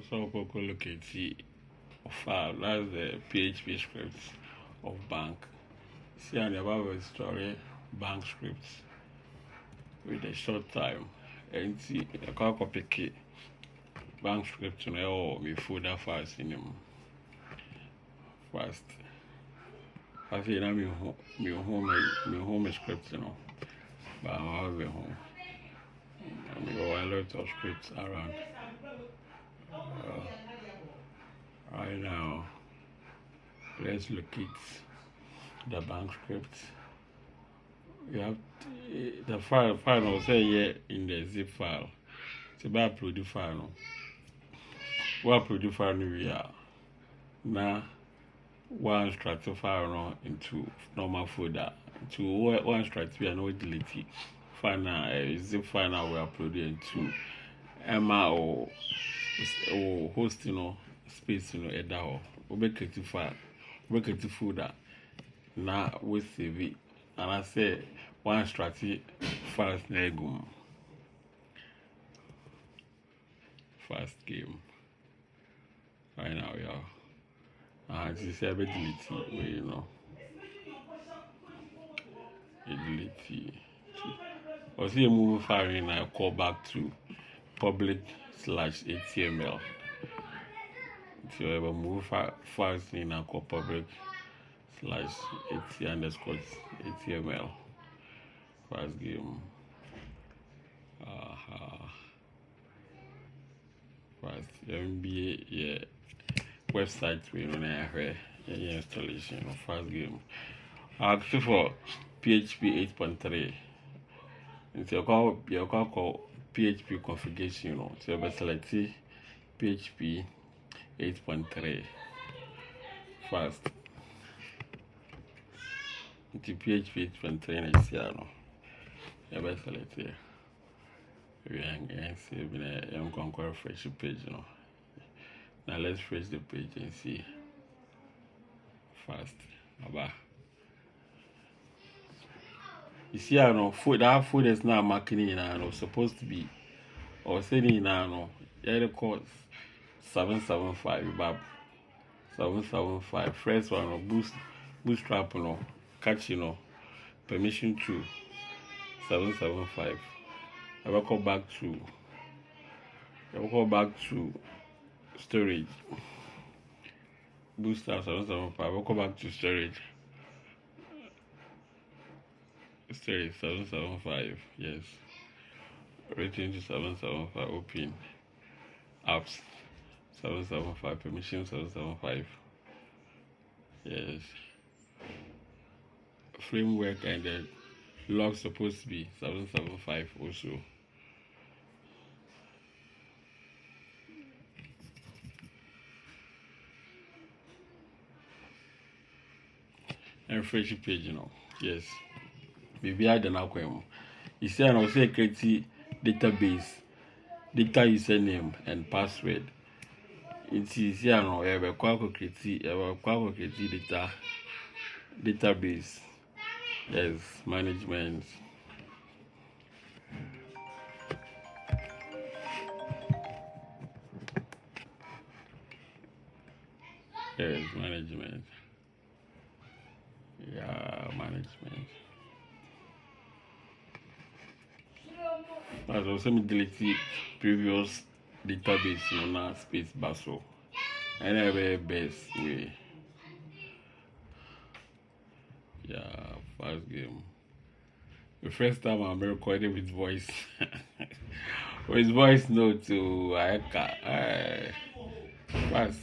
So Coco look at the file, that's the PHP scripts of bank. See on the Bible story bank scripts with a short time. And see I can't copy bank script to know me folder files in them first. I say now me home script, you know. But I'm out of home. I got a lot of scripts around. Right now, let's look at the bank script. You have the file will say here in the zip file. It's about upload the file. What upload the file we are now. One extract file into normal folder. To one extract we are not delete it. Final zip file now we upload it into Emma or host space edda or we create file, we create folder. Now we save it, and I say one extract files negum first game. Right now, yeah. And this is a bit delete, you know. Delete. Or see a move file and I call back to public/html. If you ever move files in I call public/ht_html. First game. First MBA, yeah. Website we run here installation of first game. Actually for PHP 8.3. It's your call PHP configuration, you know. So you select PHP 8.3 first. It's PHP 8.3 next year, no. You select here. We are saving a conquer fresh page, you know. Now let's refresh the page and see fast. You see, I know that food is not marking in. I know supposed to be or saying I know. Yeah, the cost 775. Bab 775. First one bootstrap catch permission to 775. I will go back to storage. Bootstrap 775. I will go back to storage. Storage 775. Yes. Rating to 775. Open. Apps 775. Permission 775. Yes. Framework and then log supposed to be 775 also. And refresh page, Yes. Maybe I don't know. You see, I also create database, data username and password. It's easy, I know. I have create database. Yes, management. Yes, management. Yeah, management. As also me delete previous database now space basso. And I have a best way. Yeah, first game. The first time I'm recording with voice. With voice note to Aika. First.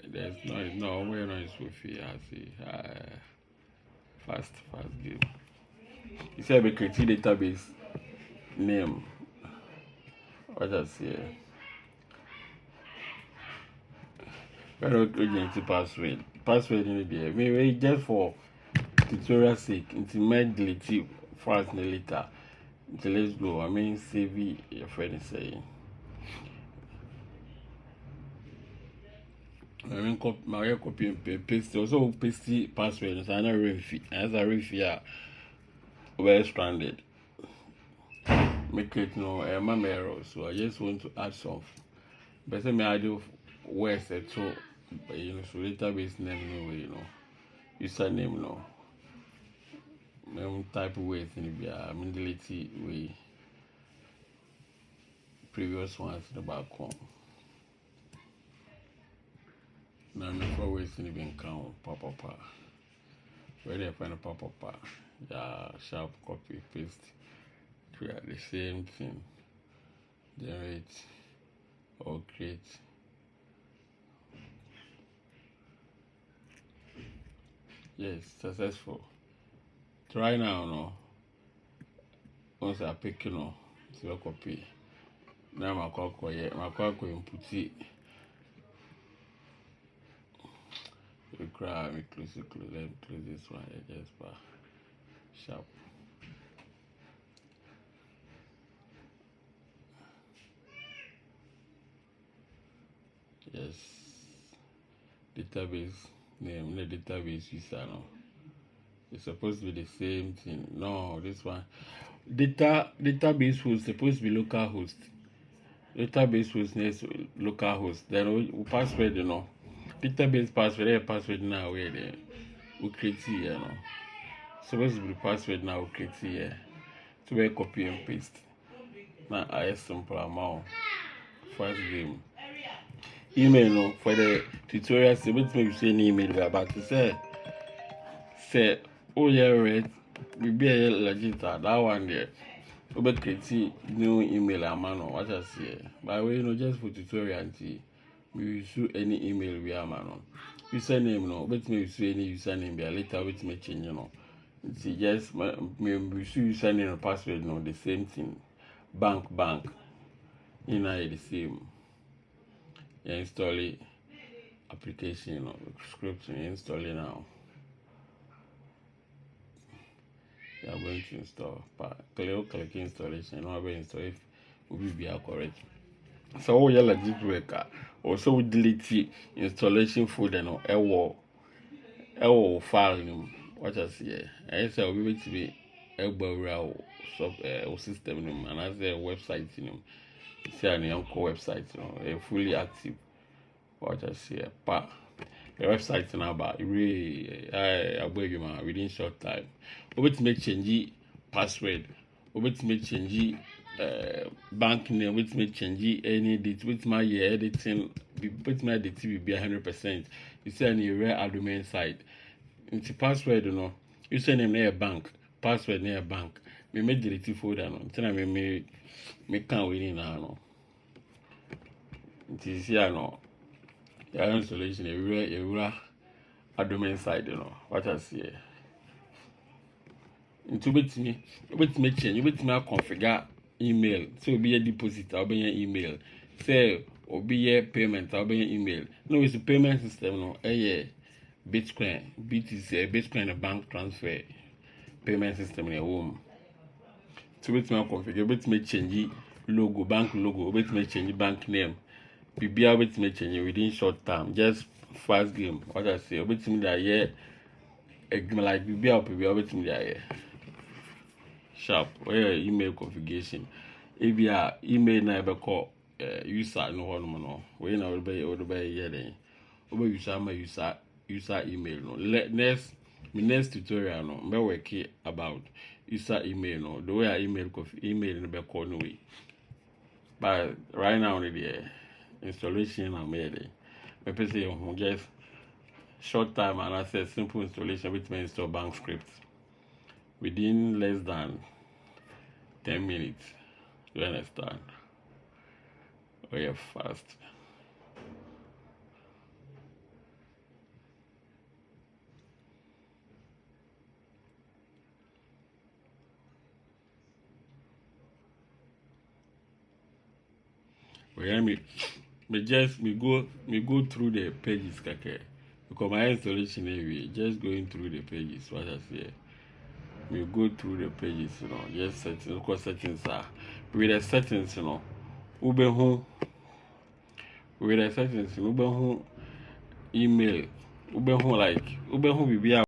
There's no way noise with you. I see. First game. You see, I have a creative database name. What I say? Very good password. Password in the maybe just for tutorial sake. It's my delete first and later. So let's go. I mean, save your friend is saying. I mean, copy and paste. Also, paste the password. It's another refit. As a refit, well stranded. make it no error. So I just want to add some. But me I do words so so database name no username no. Type of ways in the delete we previous ones in the back home. Now no ways in the count papa. Where they find a papa, yeah, sharp copy paste. Create the same thing. Generate or create. Yes, successful. Try now, no. Once I pick, so copy. Now my call input it. We cry, we close. Let me close this one. Just by sharp. Yes. Database name, the database user no. It's supposed to be the same thing. No, this one. Database host supposed to be local host. Database host next local host. Then we password, Database password now where we create here, Supposed to be the password now we create here. So we copy and paste. Now I simple amount. First game. Email for the tutorial. So let's make you email about to say oh yeah right. We be a legit that one there. We create new email amano. What I say. By the way, just for tutorial and we use any email we are man. Username no. But me use any username. Be later with me change See just me use username and password the same thing. Bank. The same. You install it application script install it now. You are going to install click installation. No way install it will be correct. So all your legit worker also delete installation folder no error file what I see here. I say we will be system and as a website see an website fully active. What I see here the website now about I beg you man within short time. We to make change password. We to make change bank name. We to make change any date. We to my editing. We to my date be 100%. You see any rare admin site. It's password username near bank. Password near bank. Me make delete folder no. Then I me can't win now. It is here no. The installation a rare admin side what I see here. Into with me change, you with me configure email. So be a deposit, I'll be an email. Say or be a payment, I'll be an email. No, it's a payment system Bitcoin, BTC, Bitcoin bank transfer payment system in a home. So with me configure, with me change logo, bank logo, with me change bank name. Be able to make change within short time, just fast game. What I say, with me that like be able to me that sharp. Where email configuration, if you email na be call user no one we na be here then. Over user email next tutorial be work about user email the way I email no be call no way. But right now the installation I made my PC just short time and I said simple installation which means install bank script within less than 10 minutes. You understand? Very fast. Me go through the pages kake. Because my installation anyway, just going through the pages, what I say. We go through the pages, just settings, of course settings are with the settings, with the settings, email, like,